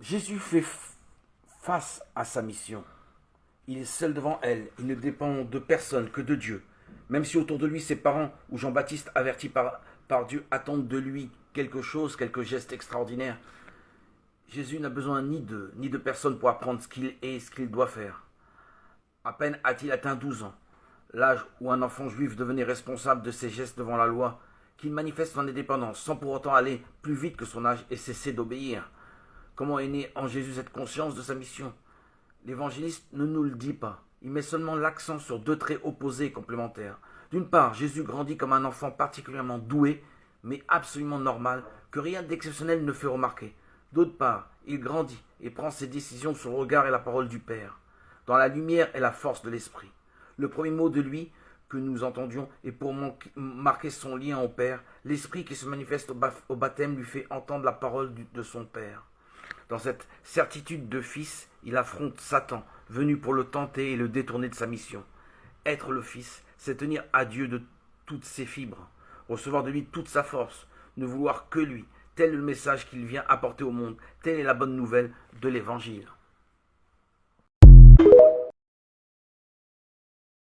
Jésus fait face à sa mission. Il est seul devant elle. Il ne dépend de personne que de Dieu. Même si autour de lui, ses parents ou Jean-Baptiste, avertis par Dieu, attendent de lui quelque chose, quelque geste extraordinaire, Jésus n'a besoin ni de personne pour apprendre ce qu'il est et ce qu'il doit faire. À peine a-t-il atteint 12 ans, l'âge où un enfant juif devenait responsable de ses gestes devant la loi, qu'il manifeste son indépendance sans pour autant aller plus vite que son âge et cesser d'obéir. Comment est née en Jésus cette conscience de sa mission? L'évangéliste ne nous le dit pas. Il met seulement l'accent sur deux traits opposés et complémentaires. D'une part, Jésus grandit comme un enfant particulièrement doué, mais absolument normal, que rien d'exceptionnel ne fait remarquer. D'autre part, il grandit et prend ses décisions sur le regard et la parole du Père, dans la lumière et la force de l'Esprit. Le premier mot de lui que nous entendions est pour marquer son lien au Père. L'Esprit qui se manifeste au baptême lui fait entendre la parole de son Père. Dans cette certitude de fils, il affronte Satan, venu pour le tenter et le détourner de sa mission. Être le fils, c'est tenir à Dieu de toutes ses fibres, recevoir de lui toute sa force, ne vouloir que lui. Tel est le message qu'il vient apporter au monde, telle est la bonne nouvelle de l'Évangile.